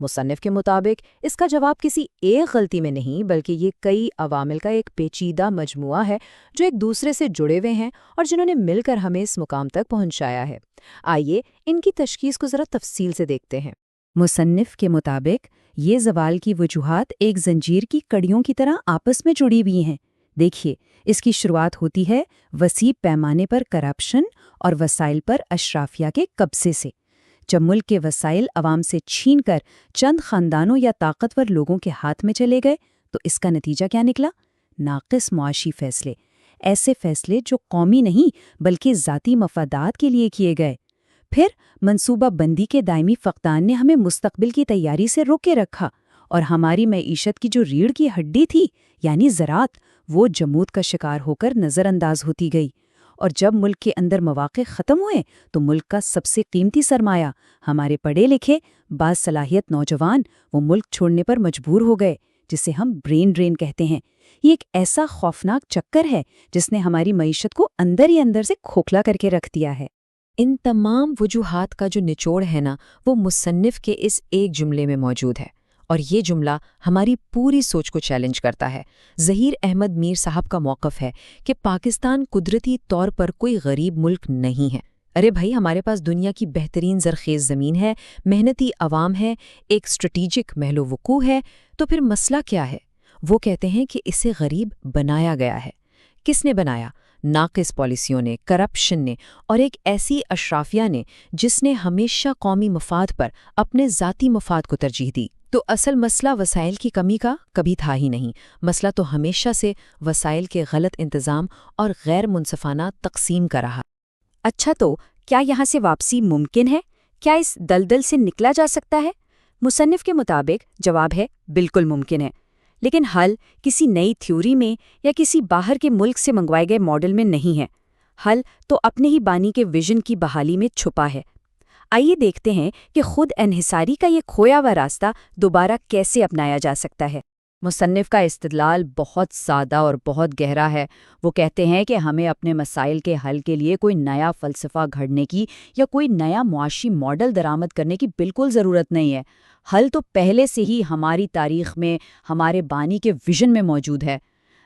مصنف کے مطابق اس کا جواب کسی ایک غلطی میں نہیں بلکہ یہ کئی عوامل کا ایک پیچیدہ مجموعہ ہے جو ایک دوسرے سے جڑے ہوئے ہیں اور جنہوں نے مل کر ہمیں اس مقام تک پہنچایا ہے۔ آئیے ان کی تشخیص کو ذرا تفصیل سے دیکھتے ہیں۔ مصنف کے مطابق یہ زوال کی وجوہات ایک زنجیر کی کڑیوں کی طرح آپس میں جڑی ہوئی ہیں۔ دیکھیے، اس کی شروعات ہوتی ہے وسیع پیمانے پر کرپشن اور وسائل پر اشرافیہ کے قبضے سے۔ جب ملک کے وسائل عوام سے چھین کر چند خاندانوں یا طاقتور لوگوں کے ہاتھ میں چلے گئے تو اس کا نتیجہ کیا نکلا؟ ناقص معاشی فیصلے، ایسے فیصلے جو قومی نہیں بلکہ ذاتی مفادات کے لیے کیے گئے۔ پھر منصوبہ بندی کے دائمی فقدان نے ہمیں مستقبل کی تیاری سے روکے رکھا اور ہماری معیشت کی جو ریڑھ کی ہڈی تھی یعنی زراعت، وہ جمود کا شکار ہو کر نظر انداز ہوتی گئی۔ اور جب ملک کے اندر مواقع ختم ہوئے تو ملک کا سب سے قیمتی سرمایہ، ہمارے پڑھے لکھے با صلاحیت نوجوان، وہ ملک چھوڑنے پر مجبور ہو گئے، جسے ہم برین ڈرین کہتے ہیں۔ یہ ایک ایسا خوفناک چکر ہے جس نے ہماری معیشت کو اندر ہی اندر سے کھوکھلا کر کے رکھ دیا ہے۔ ان تمام وجوہات کا جو نچوڑ ہے نا، وہ مصنف کے اس ایک جملے میں موجود ہے، اور یہ جملہ ہماری پوری سوچ کو چیلنج کرتا ہے۔ ظہیر احمد میر صاحب کا موقف ہے کہ پاکستان قدرتی طور پر کوئی غریب ملک نہیں ہے۔ ارے بھائی، ہمارے پاس دنیا کی بہترین زرخیز زمین ہے، محنتی عوام ہے، ایک اسٹریٹجک محل وقوع ہے، تو پھر مسئلہ کیا ہے؟ وہ کہتے ہیں کہ اسے غریب بنایا گیا ہے۔ کس نے بنایا؟ ناقص پالیسیوں نے، کرپشن نے، اور ایک ایسی اشرافیہ نے جس نے ہمیشہ قومی مفاد پر اپنے ذاتی مفاد کو ترجیح دی۔ تو اصل مسئلہ وسائل کی کمی کا کبھی تھا ہی نہیں، مسئلہ تو ہمیشہ سے وسائل کے غلط انتظام اور غیر منصفانہ تقسیم کا رہا۔ اچھا، تو کیا یہاں سے واپسی ممکن ہے؟ کیا اس دلدل سے نکلا جا سکتا ہے؟ مصنف کے مطابق جواب ہے بالکل ممکن ہے، لیکن حل کسی نئی تھیوری میں یا کسی باہر کے ملک سے منگوائے گئے ماڈل میں نہیں ہے۔ حل تو اپنے ہی بانی کے ویژن کی بحالی میں چھپا ہے۔ آئیے دیکھتے ہیں کہ خود انحصاری کا یہ کھویا ہوا راستہ دوبارہ کیسے اپنایا جا سکتا ہے۔ مصنف کا استدلال بہت سادہ اور بہت گہرا ہے۔ وہ کہتے ہیں کہ ہمیں اپنے مسائل کے حل کے لیے کوئی نیا فلسفہ گھڑنے کی یا کوئی نیا معاشی ماڈل درآمد کرنے کی بالکل ضرورت نہیں ہے۔ حل تو پہلے سے ہی ہماری تاریخ میں ہمارے بانی کے ویژن میں موجود ہے۔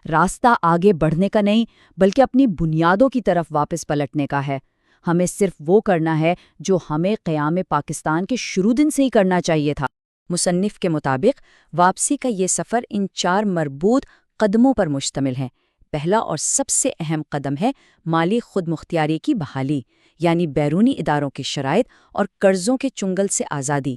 راستہ آگے بڑھنے کا نہیں بلکہ اپنی بنیادوں کی طرف واپس پلٹنے کا ہے۔ ہمیں صرف وہ کرنا ہے جو ہمیں قیام پاکستان کے شروع دن سے ہی کرنا چاہیے تھا۔ مصنف کے مطابق واپسی کا یہ سفر ان 4 مربوط قدموں پر مشتمل ہے۔ پہلا اور سب سے اہم قدم ہے مالی خود مختاری کی بحالی، یعنی بیرونی اداروں کی شرائط اور قرضوں کے چنگل سے آزادی۔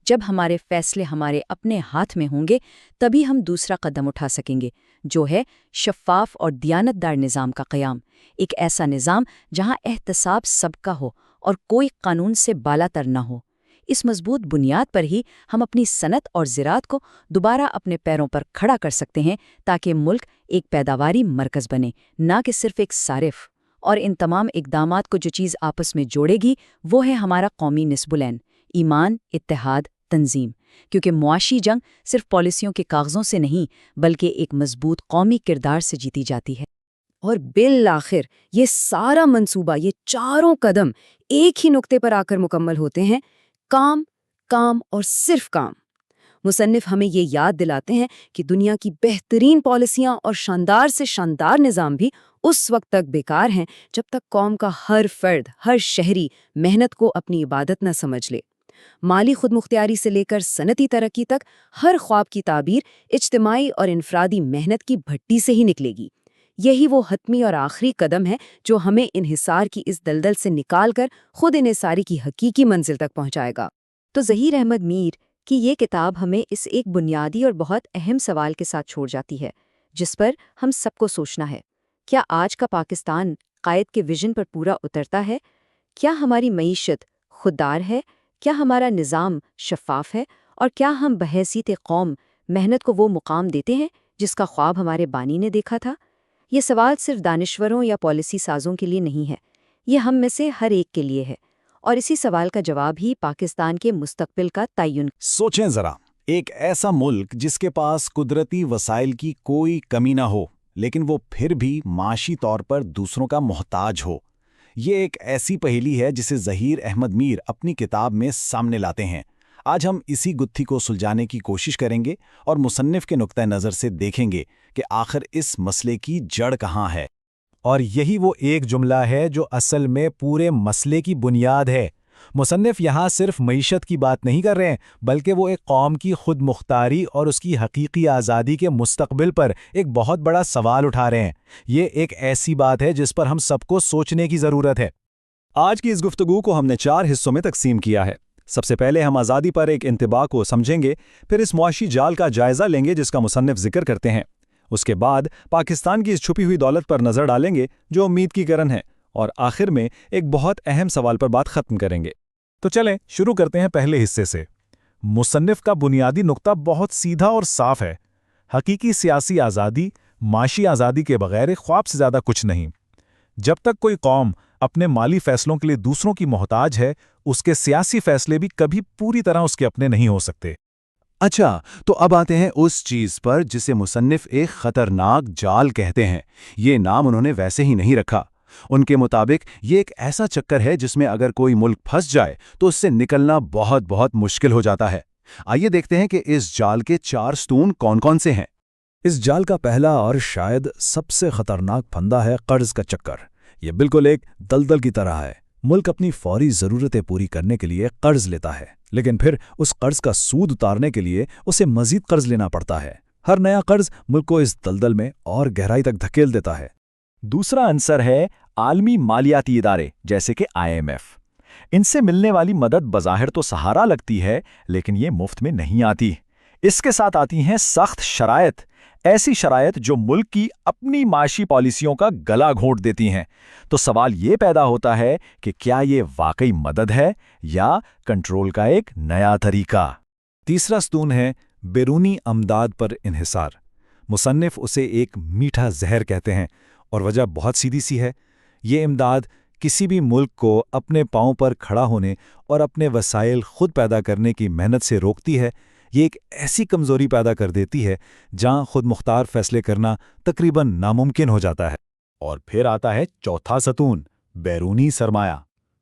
جب ہمارے فیصلے ہمارے اپنے ہاتھ میں ہوں گے تبھی ہم دوسرا قدم اٹھا سکیں گے، جو ہے شفاف اور دیانتدار نظام کا قیام۔ ایک ایسا نظام جہاں احتساب سب کا ہو اور کوئی قانون سے بالا تر نہ ہو۔ اس مضبوط بنیاد پر ہی ہم اپنی صنعت اور زراعت کو دوبارہ اپنے پیروں پر کھڑا کر سکتے ہیں تاکہ ملک ایک پیداواری مرکز بنے، نہ کہ صرف ایک صارف۔ اور ان تمام اقدامات کو جو چیز آپس میں جوڑے گی وہ ہے ہمارا قومی نصب العین، ایمان، اتحاد، تنظیم۔ کیونکہ معاشی جنگ صرف پالیسیوں کے کاغذوں سے نہیں بلکہ ایک مضبوط قومی کردار سے جیتی جاتی ہے۔ اور بالآخر یہ سارا منصوبہ، یہ چاروں قدم ایک ہی نقطے پر آ کر مکمل ہوتے ہیں: کام، کام اور صرف کام۔ مصنف ہمیں یہ یاد دلاتے ہیں کہ دنیا کی بہترین پالیسیاں اور شاندار سے شاندار نظام بھی اس وقت تک بیکار ہیں جب تک قوم کا ہر فرد، ہر شہری محنت کو اپنی عبادت نہ سمجھ لے۔ مالی خود مختاری سے لے کر صنعتی ترقی تک ہر خواب کی تعبیر اجتماعی اور انفرادی محنت کی بھٹی سے ہی نکلے گی۔ یہی وہ حتمی اور آخری قدم ہے جو ہمیں انحصار کی اس دلدل سے نکال کر خود انحصاری کی حقیقی منزل تک پہنچائے گا۔ تو ظہیر احمد میر کی یہ کتاب ہمیں اس ایک بنیادی اور بہت اہم سوال کے ساتھ چھوڑ جاتی ہے جس پر ہم سب کو سوچنا ہے۔ کیا آج کا پاکستان قائد کے ویژن پر پورا اترتا ہے؟ کیا ہماری معیشت خوددار ہے؟ کیا ہمارا نظام شفاف ہے؟ اور کیا ہم بحیثیت قوم محنت کو وہ مقام دیتے ہیں جس کا خواب ہمارے بانی نے دیکھا تھا؟ یہ سوال صرف دانشوروں یا پالیسی سازوں کے لیے نہیں ہے، یہ ہم میں سے ہر ایک کے لیے ہے، اور اسی سوال کا جواب ہی پاکستان کے مستقبل کا تعین۔ سوچیں ذرا، ایک ایسا ملک جس کے پاس قدرتی وسائل کی کوئی کمی نہ ہو لیکن وہ پھر بھی معاشی طور پر دوسروں کا محتاج ہو۔ یہ ایک ایسی پہیلی ہے جسے ظہیر احمد میر اپنی کتاب میں سامنے لاتے ہیں۔ آج ہم اسی گتھی کو سلجھانے کی کوشش کریں گے اور مصنف کے نقطہ نظر سے دیکھیں گے کہ آخر اس مسئلے کی جڑ کہاں ہے۔ اور یہی وہ ایک جملہ ہے جو اصل میں پورے مسئلے کی بنیاد ہے۔ مصنف یہاں صرف معیشت کی بات نہیں کر رہے ہیں، بلکہ وہ ایک قوم کی خود مختاری اور اس کی حقیقی آزادی کے مستقبل پر ایک بہت بڑا سوال اٹھا رہے ہیں۔ یہ ایک ایسی بات ہے جس پر ہم سب کو سوچنے کی ضرورت ہے۔ آج کی اس گفتگو کو ہم نے 4 حصوں میں تقسیم کیا ہے۔ سب سے پہلے ہم آزادی پر ایک انتباہ کو سمجھیں گے، پھر اس معاشی جال کا جائزہ لیں گے جس کا مصنف ذکر کرتے ہیں۔ اس کے بعد پاکستان کی اس چھپی ہوئی دولت پر نظر ڈالیں گے جو امید کی کرن ہے، اور آخر میں ایک بہت اہم سوال پر بات ختم کریں گے۔ تو چلیں شروع کرتے ہیں پہلے حصے سے۔ مصنف کا بنیادی نقطہ بہت سیدھا اور صاف ہے۔ حقیقی سیاسی آزادی معاشی آزادی کے بغیر ایک خواب سے زیادہ کچھ نہیں۔ جب تک کوئی قوم اپنے مالی فیصلوں کے لیے دوسروں کی محتاج ہے، اس کے سیاسی فیصلے بھی کبھی پوری طرح اس کے اپنے نہیں ہو سکتے۔ اچھا، تو اب آتے ہیں اس چیز پر جسے مصنف ایک خطرناک جال کہتے ہیں۔ یہ نام انہوں نے ویسے ہی نہیں رکھا۔ ان کے مطابق یہ ایک ایسا چکر ہے جس میں اگر کوئی ملک پھنس جائے تو اس سے نکلنا بہت بہت مشکل ہو جاتا ہے۔ آئیے دیکھتے ہیں کہ اس جال کے 4 ستون کون کون سے ہیں۔ اس جال کا پہلا اور شاید سب سے خطرناک پھندا ہے قرض کا چکر۔ یہ بالکل ایک دلدل کی طرح ہے۔ ملک اپنی فوری ضرورتیں پوری کرنے کے لیے قرض لیتا ہے، لیکن پھر اس قرض کا سود اتارنے کے لیے اسے مزید قرض لینا پڑتا ہے۔ ہر نیا قرض ملک کو اس دلدل میں اور گہرائی تک دھکیل دیتا ہے۔ دوسرا عنصر ہے عالمی مالیاتی ادارے جیسے کہ IMF۔ ان سے ملنے والی مدد بظاہر تو سہارا لگتی ہے، لیکن یہ مفت میں نہیں آتی۔ اس کے ساتھ آتی ہیں سخت شرائط، ایسی شرائط جو ملک کی اپنی معاشی پالیسیوں کا گلا گھونٹ دیتی ہیں۔ تو سوال یہ پیدا ہوتا ہے کہ کیا یہ واقعی مدد ہے یا کنٹرول کا ایک نیا طریقہ؟ تیسرا ستون ہے بیرونی امداد پر انحصار۔ مصنف اسے ایک میٹھا زہر کہتے ہیں، اور وجہ بہت سیدھی سی ہے۔ یہ امداد کسی بھی ملک کو اپنے پاؤں پر کھڑا ہونے اور اپنے وسائل خود پیدا کرنے کی محنت سے روکتی ہے۔ یہ ایک ایسی کمزوری پیدا کر دیتی ہے جہاں خود مختار فیصلے کرنا تقریباً ناممکن ہو جاتا ہے۔ اور پھر آتا ہے چوتھا ستون، بیرونی سرمایہ۔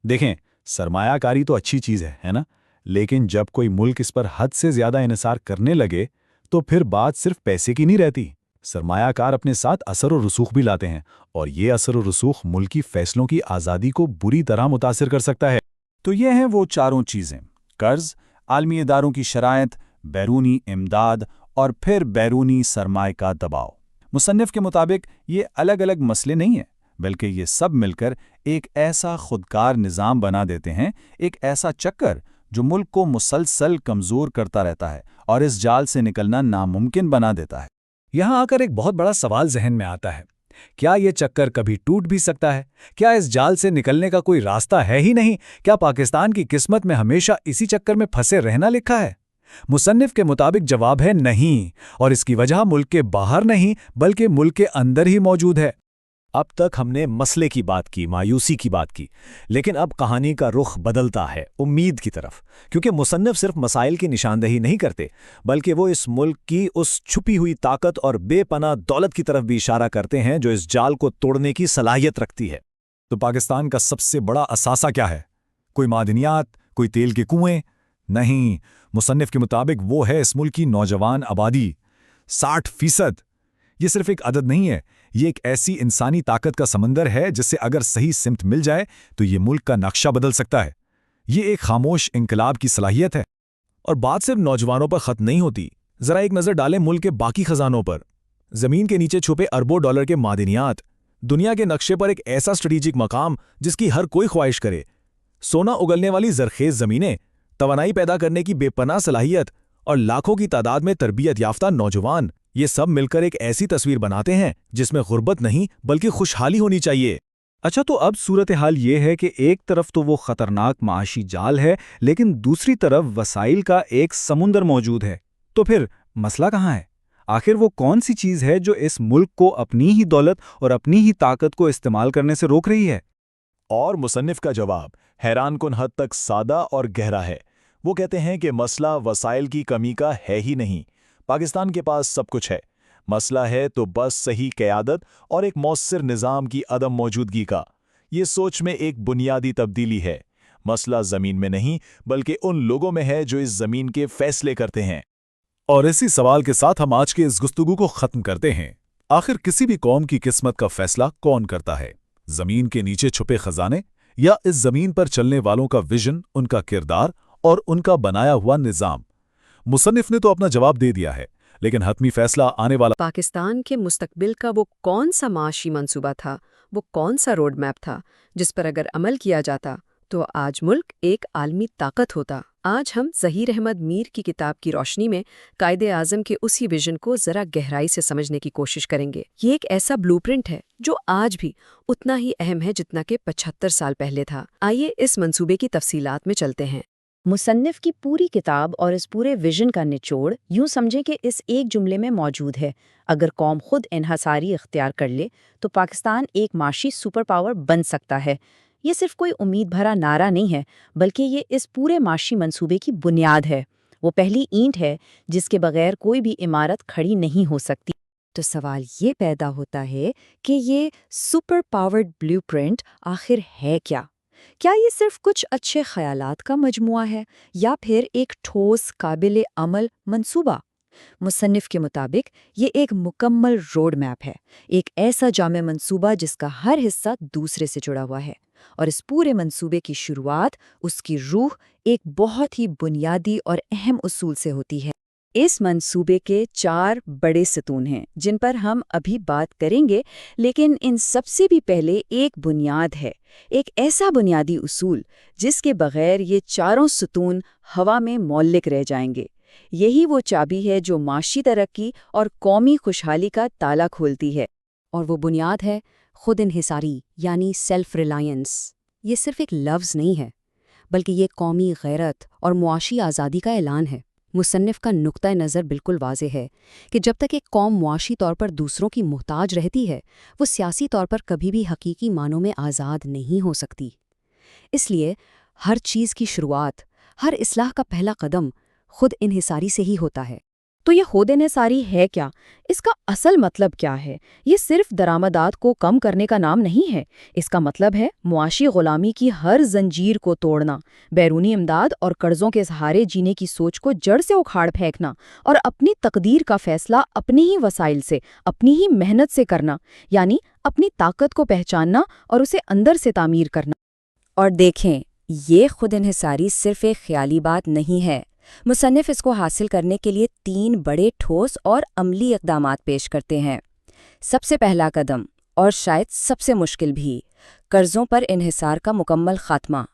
دیکھیں، سرمایہ کاری تو اچھی چیز ہے نا؟ لیکن جب کوئی ملک اس پر حد سے زیادہ انحصار کرنے لگے تو پھر بات صرف پیسے کی نہیں رہتی۔ سرمایہ کار اپنے ساتھ اثر و رسوخ بھی لاتے ہیں، اور یہ اثر و رسوخ ملکی فیصلوں کی آزادی کو بری طرح متاثر کر سکتا ہے۔ تو یہ ہیں وہ 4 چیزیں: قرض، عالمی اداروں کی شرائط، بیرونی امداد اور پھر بیرونی سرمایہ کا دباؤ۔ مصنف کے مطابق یہ الگ الگ مسئلے نہیں ہیں، بلکہ یہ سب مل کر ایک ایسا خودکار نظام بنا دیتے ہیں، ایک ایسا چکر جو ملک کو مسلسل کمزور کرتا رہتا ہے اور اس جال سے نکلنا ناممکن بنا دیتا ہے۔ یہاں آ کر ایک بہت بڑا سوال ذہن میں آتا ہے، کیا یہ چکر کبھی ٹوٹ بھی سکتا ہے؟ کیا اس جال سے نکلنے کا کوئی راستہ ہے ہی نہیں؟ کیا پاکستان کی قسمت میں ہمیشہ اسی چکر میں پھنسے رہنا لکھا ہے؟ مصنف کے مطابق جواب ہے نہیں، اور اس کی وجہ ملک کے باہر نہیں بلکہ ملک کے اندر ہی موجود ہے۔ اب تک ہم نے مسئلے کی بات کی، مایوسی کی بات کی، لیکن اب کہانی کا رخ بدلتا ہے امید کی طرف، کیونکہ مصنف صرف مسائل کی نشاندہی نہیں کرتے بلکہ وہ اس ملک کی اس چھپی ہوئی طاقت اور بے پناہ دولت کی طرف بھی اشارہ کرتے ہیں جو اس جال کو توڑنے کی صلاحیت رکھتی ہے۔ تو پاکستان کا سب سے بڑا اثاثہ کیا ہے؟ کوئی معدنیات، کوئی تیل کے کنویں؟ نہیں، مصنف کے مطابق وہ ہے اس ملک کی نوجوان آبادی، 60%۔ یہ صرف ایک عدد نہیں ہے، یہ ایک ایسی انسانی طاقت کا سمندر ہے جس سے اگر صحیح سمت مل جائے تو یہ ملک کا نقشہ بدل سکتا ہے۔ یہ ایک خاموش انقلاب کی صلاحیت ہے۔ اور بات صرف نوجوانوں پر ختم نہیں ہوتی، ذرا ایک نظر ڈالیں ملک کے باقی خزانوں پر۔ زمین کے نیچے چھپے اربوں ڈالر کے معدنیات، دنیا کے نقشے پر ایک ایسا اسٹریٹجک مقام جس کی ہر کوئی خواہش کرے، سونا اگلنے والی زرخیز زمینیں، توانائی پیدا کرنے کی بے پناہ صلاحیت اور لاکھوں کی تعداد میں تربیت یافتہ نوجوان، یہ سب مل کر ایک ایسی تصویر بناتے ہیں جس میں غربت نہیں بلکہ خوشحالی ہونی چاہیے۔ اچھا، تو اب صورتحال یہ ہے کہ ایک طرف تو وہ خطرناک معاشی جال ہے، لیکن دوسری طرف وسائل کا ایک سمندر موجود ہے۔ تو پھر مسئلہ کہاں ہے؟ آخر وہ کون سی چیز ہے جو اس ملک کو اپنی ہی دولت اور اپنی ہی طاقت کو استعمال کرنے سے روک رہی ہے؟ اور مصنف کا جواب حیران کن حد تک سادہ اور گہرا ہے۔ وہ کہتے ہیں کہ مسئلہ وسائل کی کمی کا ہے ہی نہیں، پاکستان کے پاس سب کچھ ہے، مسئلہ ہے تو بس صحیح قیادت اور ایک مؤثر نظام کی عدم موجودگی کا۔ یہ سوچ میں ایک بنیادی تبدیلی ہے۔ مسئلہ زمین میں نہیں بلکہ ان لوگوں میں ہے جو اس زمین کے فیصلے کرتے ہیں۔ اور اسی سوال کے ساتھ ہم آج کے اس گفتگو کو ختم کرتے ہیں۔ آخر کسی بھی قوم کی قسمت کا فیصلہ کون کرتا ہے؟ زمین کے نیچے چھپے خزانے یا اس زمین پر چلنے والوں کا ویژن، ان کا کردار اور ان کا بنایا ہوا نظام؟ مصنف نے تو اپنا جواب دے دیا ہے، لیکن حتمی فیصلہ آنے والا پاکستان کے مستقبل کا وہ کون سا معاشی منصوبہ تھا، وہ کون سا روڈ میپ تھا جس پر اگر عمل کیا جاتا تو آج ملک ایک عالمی طاقت ہوتا۔ آج ہم ظہیر احمد میر کی کتاب کی روشنی میں قائد اعظم کے اسی ویژن کو ذرا گہرائی سے سمجھنے کی کوشش کریں گے۔ یہ ایک ایسا بلو پرنٹ ہے جو آج بھی اتنا ہی اہم ہے جتنا کہ 75 سال پہلے تھا۔ آئیے اس منصوبے کی تفصیلات میں چلتے ہیں۔ مصنف کی پوری کتاب اور اس پورے ویژن کا نچوڑ یوں سمجھیں کہ اس ایک جملے میں موجود ہے: اگر قوم خود انحصاری اختیار کر لے تو پاکستان ایک معاشی سپر پاور بن سکتا ہے۔ یہ صرف کوئی امید بھرا نعرہ نہیں ہے، بلکہ یہ اس پورے معاشی منصوبے کی بنیاد ہے۔ وہ پہلی اینٹ ہے جس کے بغیر کوئی بھی عمارت کھڑی نہیں ہو سکتی۔ تو سوال یہ پیدا ہوتا ہے کہ یہ سپر پاورڈ بلیو پرنٹ آخر ہے کیا؟ کیا یہ صرف کچھ اچھے خیالات کا مجموعہ ہے یا پھر ایک ٹھوس قابل عمل منصوبہ؟ مصنف کے مطابق یہ ایک مکمل روڈ میپ ہے، ایک ایسا جامع منصوبہ جس کا ہر حصہ دوسرے سے جڑا ہوا ہے، اور اس پورے منصوبے کی شروعات، اس کی روح ایک بہت ہی بنیادی اور اہم اصول سے ہوتی ہے۔ اس منصوبے کے 4 بڑے ستون ہیں جن پر ہم ابھی بات کریں گے، لیکن ان سب سے بھی پہلے ایک بنیاد ہے، ایک ایسا بنیادی اصول جس کے بغیر یہ چاروں ستون ہوا میں معلق رہ جائیں گے۔ یہی وہ چابی ہے جو معاشی ترقی اور قومی خوشحالی کا تالا کھولتی ہے۔ اور وہ بنیاد ہے خود انحصاری، یعنی سیلف ریلائنس۔ یہ صرف ایک لفظ نہیں ہے، بلکہ یہ قومی غیرت اور معاشی آزادی کا اعلان ہے۔ مصنف کا نقطہ نظر بالکل واضح ہے کہ جب تک ایک قوم معاشی طور پر دوسروں کی محتاج رہتی ہے، وہ سیاسی طور پر کبھی بھی حقیقی معنوں میں آزاد نہیں ہو سکتی۔ اس لیے ہر چیز کی شروعات، ہر اصلاح کا پہلا قدم خود انحصاری سے ہی ہوتا ہے۔ تو یہ خود انحصاری ہے کیا؟ اس کا اصل مطلب کیا ہے؟ یہ صرف درآمدات کو کم کرنے کا نام نہیں ہے۔ اس کا مطلب ہے معاشی غلامی کی ہر زنجیر کو توڑنا، بیرونی امداد اور قرضوں کے سہارے جینے کی سوچ کو جڑ سے اکھاڑ پھینکنا، اور اپنی تقدیر کا فیصلہ اپنے ہی وسائل سے، اپنی ہی محنت سے کرنا، یعنی اپنی طاقت کو پہچاننا اور اسے اندر سے تعمیر کرنا۔ اور دیکھیں، یہ خود انحصاری صرف ایک خیالی بات نہیں ہے۔ مصنف اس کو حاصل کرنے کے لیے 3 بڑے ٹھوس اور عملی اقدامات پیش کرتے ہیں۔ سب سے پہلا قدم، اور شاید سب سے مشکل بھی، قرضوں پر انحصار کا مکمل خاتمہ۔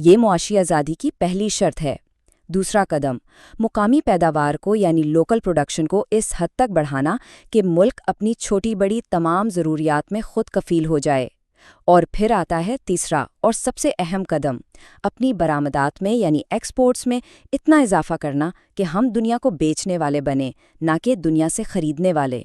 یہ معاشی آزادی کی پہلی شرط ہے۔ دوسرا قدم، مقامی پیداوار کو یعنی لوکل پروڈکشن کو اس حد تک بڑھانا کہ ملک اپنی چھوٹی بڑی تمام ضروریات میں خود کفیل ہو جائے۔ اور پھر آتا ہے تیسرا اور سب سے اہم قدم، اپنی برآمدات میں یعنی ایکسپورٹس میں اتنا اضافہ کرنا کہ ہم دنیا کو بیچنے والے بنیں، نہ کہ دنیا سے خریدنے والے۔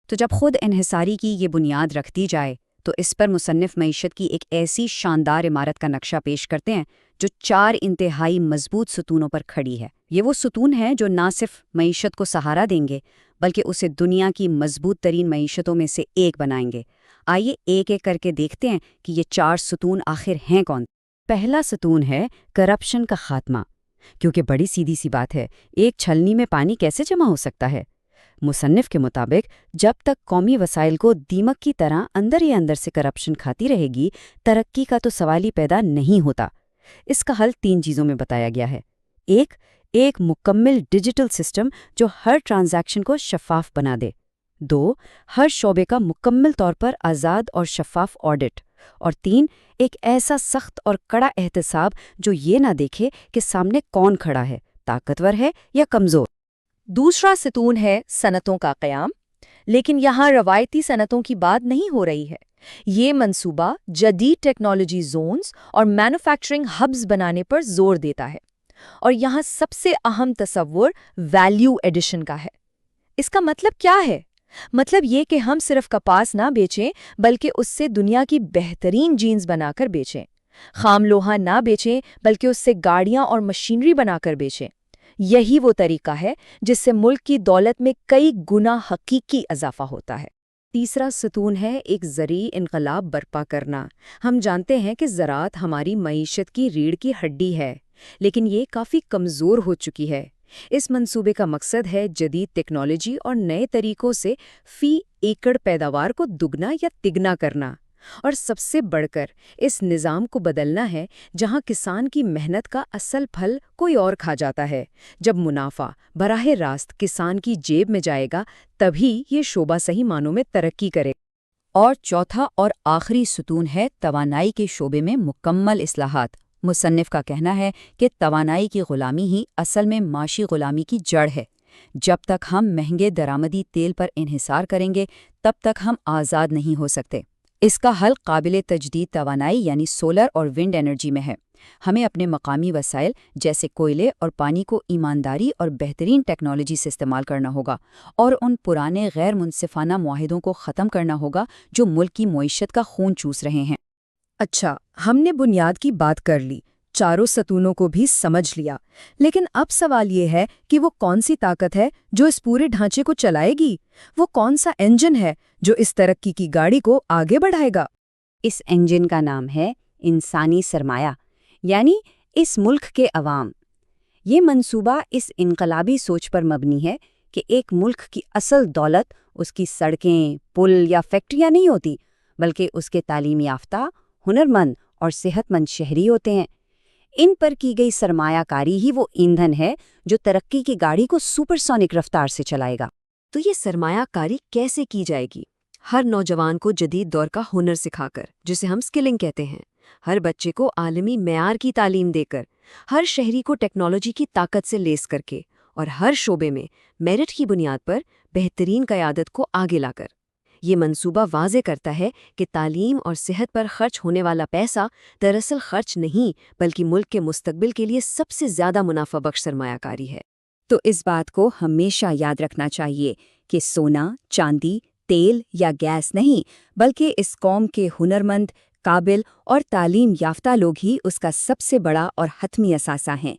تو جب خود انحصاری کی یہ بنیاد رکھ دی جائے تو اس پر مصنف معیشت کی ایک ایسی شاندار عمارت کا نقشہ پیش کرتے ہیں جو 4 انتہائی مضبوط ستونوں پر کھڑی ہے۔ یہ وہ ستون ہیں جو نہ صرف معیشت کو سہارا دیں گے بلکہ اسے دنیا کی مضبوط ترین معیشتوں میں سے ایک بنائیں گے۔ آئیے ایک ایک کر کے دیکھتے ہیں کہ یہ 4 ستون آخر ہیں کون۔ پہلا ستون ہے کرپشن کا خاتمہ، کیونکہ بڑی سیدھی سی بات ہے، ایک چھلنی میں پانی کیسے جمع ہو سکتا ہے؟ مصنف کے مطابق جب تک قومی وسائل کو دیمک کی طرح اندر ہی اندر سے کرپشن کھاتی رہے گی، ترقی کا تو سوال ہی پیدا نہیں ہوتا۔ اس کا حل 3 چیزوں میں بتایا گیا ہے۔ ایک مکمل ڈیجیٹل سسٹم جو ہر ٹرانزیکشن کو شفاف بنا دے۔ 2 ہر شعبے کا مکمل طور پر آزاد اور شفاف آڈٹ۔ اور 3 ایک ایسا سخت اور کڑا احتساب جو یہ نہ دیکھے کہ سامنے کون کھڑا ہے، طاقتور ہے یا کمزور۔ دوسرا ستون ہے صنعتوں کا قیام، لیکن یہاں روایتی صنعتوں کی بات نہیں ہو رہی ہے۔ یہ منصوبہ جدید ٹیکنالوجی زونز اور مینوفیکچرنگ ہبز بنانے پر زور دیتا ہے، اور یہاں سب سے اہم تصور ویلیو ایڈیشن کا ہے۔ اس کا مطلب کیا ہے؟ مطلب یہ کہ ہم صرف کپاس نہ بیچیں بلکہ اس سے دنیا کی بہترین جینز بنا کر بیچیں، خام لوہا نہ بیچیں بلکہ اس سے گاڑیاں اور مشینری بنا کر بیچیں۔ یہی وہ طریقہ ہے جس سے ملک کی دولت میں کئی گنا حقیقی اضافہ ہوتا ہے۔ تیسرا ستون ہے ایک زرعی انقلاب برپا کرنا۔ ہم جانتے ہیں کہ زراعت ہماری معیشت کی ریڑھ کی ہڈی ہے، لیکن یہ کافی کمزور ہو چکی ہے۔ اس منصوبے کا مقصد ہے جدید ٹیکنالوجی اور نئے طریقوں سے فی ایکڑ پیداوار کو دگنا یا تگنا کرنا، اور سب سے بڑھ کر اس نظام کو بدلنا ہے جہاں کسان کی محنت کا اصل پھل کوئی اور کھا جاتا ہے۔ جب منافع براہ راست کسان کی جیب میں جائے گا تبھی یہ شعبہ صحیح معنوں میں ترقی کرے۔ اور چوتھا اور آخری ستون ہے توانائی کے شعبے میں مکمل اصلاحات۔ مصنف کا کہنا ہے کہ توانائی کی غلامی ہی اصل میں معاشی غلامی کی جڑ ہے۔ جب تک ہم مہنگے درآمدی تیل پر انحصار کریں گے تب تک ہم آزاد نہیں ہو سکتے۔ اس کا حل قابل تجدید توانائی یعنی سولر اور ونڈ انرجی میں ہے۔ ہمیں اپنے مقامی وسائل جیسے کوئلے اور پانی کو ایمانداری اور بہترین ٹیکنالوجی سے استعمال کرنا ہوگا، اور ان پرانے غیر منصفانہ معاہدوں کو ختم کرنا ہوگا جو ملک کی معیشت کا خون چوس رہے ہیں۔ اچھا، ہم نے بنیاد کی بات کر لی، چاروں ستونوں کو بھی سمجھ لیا، لیکن اب سوال یہ ہے کہ وہ کون سی طاقت ہے جو اس پورے ڈھانچے کو چلائے گی؟ وہ کون سا انجن ہے جو اس ترقی کی گاڑی کو آگے بڑھائے گا؟ اس انجن کا نام ہے انسانی سرمایہ، یعنی اس ملک کے عوام۔ یہ منصوبہ اس انقلابی سوچ پر مبنی ہے کہ ایک ملک کی اصل دولت اس کی سڑکیں، پل یا فیکٹریاں نہیں ہوتی، بلکہ اس کے تعلیم یافتہ، ہنرمند اور صحت مند شہری ہوتے ہیں۔ ان پر کی گئی سرمایہ کاری ہی وہ ایندھن ہے جو ترقی کی گاڑی کو سپر سونک رفتار سے چلائے گا۔ تو یہ سرمایہ کاری کیسے کی جائے گی؟ ہر نوجوان کو جدید دور کا ہنر سکھا کر، جسے ہم سکلنگ کہتے ہیں، ہر بچے کو عالمی معیار کی تعلیم دے کر، ہر شہری کو ٹیکنالوجی کی طاقت سے لیس کر کے، اور ہر شعبے میں میرٹ کی بنیاد پر بہترین قیادت کو آگے لا کر۔ یہ منصوبہ واضح کرتا ہے کہ تعلیم اور صحت پر خرچ ہونے والا پیسہ دراصل خرچ نہیں بلکہ ملک کے مستقبل کے لیے سب سے زیادہ منافع بخش سرمایہ کاری ہے۔ تو اس بات کو ہمیشہ یاد رکھنا چاہیے کہ سونا، چاندی، تیل یا گیس نہیں، بلکہ اس قوم کے ہنرمند، قابل اور تعلیم یافتہ لوگ ہی اس کا سب سے بڑا اور حتمی اثاثہ ہیں۔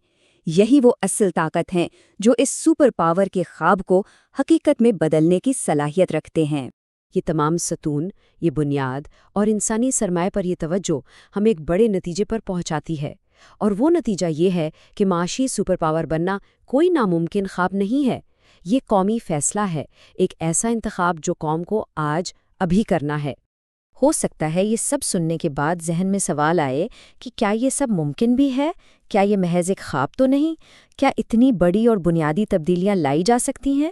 یہی وہ اصل طاقت ہیں جو اس سپر پاور کے خواب کو حقیقت میں بدلنے کی صلاحیت رکھتے ہیں۔ یہ تمام ستون، یہ بنیاد اور انسانی سرمایہ پر یہ توجہ ہمیں ایک بڑے نتیجے پر پہنچاتی ہے، اور وہ نتیجہ یہ ہے کہ معاشی سپر پاور بننا کوئی ناممکن خواب نہیں ہے۔ یہ قومی فیصلہ ہے، ایک ایسا انتخاب جو قوم کو آج ابھی کرنا ہے۔ ہو سکتا ہے یہ سب سننے کے بعد ذہن میں سوال آئے کہ کیا یہ سب ممکن بھی ہے؟ کیا یہ محض ایک خواب تو نہیں؟ کیا اتنی بڑی اور بنیادی تبدیلیاں لائی جا سکتی ہیں؟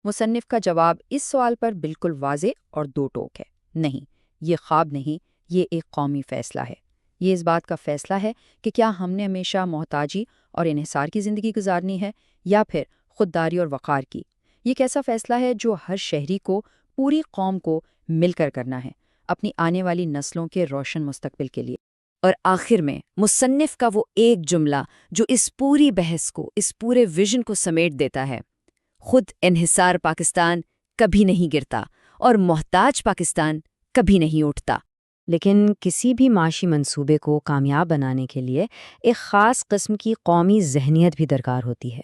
مصنف کا جواب اس سوال پر بالکل واضح اور دو ٹوک ہے۔ نہیں، یہ خواب نہیں، یہ ایک قومی فیصلہ ہے۔ یہ اس بات کا فیصلہ ہے کہ کیا ہم نے ہمیشہ محتاجی اور انحصار کی زندگی گزارنی ہے یا پھر خودداری اور وقار کی۔ یہ ایک ایسا فیصلہ ہے جو ہر شہری کو، پوری قوم کو مل کر کرنا ہے، اپنی آنے والی نسلوں کے روشن مستقبل کے لیے۔ اور آخر میں مصنف کا وہ ایک جملہ جو اس پوری بحث کو، اس پورے ویژن کو سمیٹ دیتا ہے: خود انحصار پاکستان کبھی نہیں گرتا اور محتاج پاکستان کبھی نہیں اٹھتا۔ لیکن کسی بھی معاشی منصوبے کو کامیاب بنانے کے لیے ایک خاص قسم کی قومی ذہنیت بھی درکار ہوتی ہے۔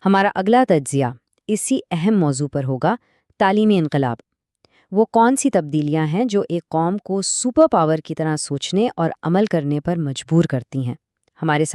ہمارا اگلا تجزیہ اسی اہم موضوع پر ہوگا: تعلیمی انقلاب۔ وہ کون سی تبدیلیاں ہیں جو ایک قوم کو سپر پاور کی طرح سوچنے اور عمل کرنے پر مجبور کرتی ہیں؟ ہمارے ساتھ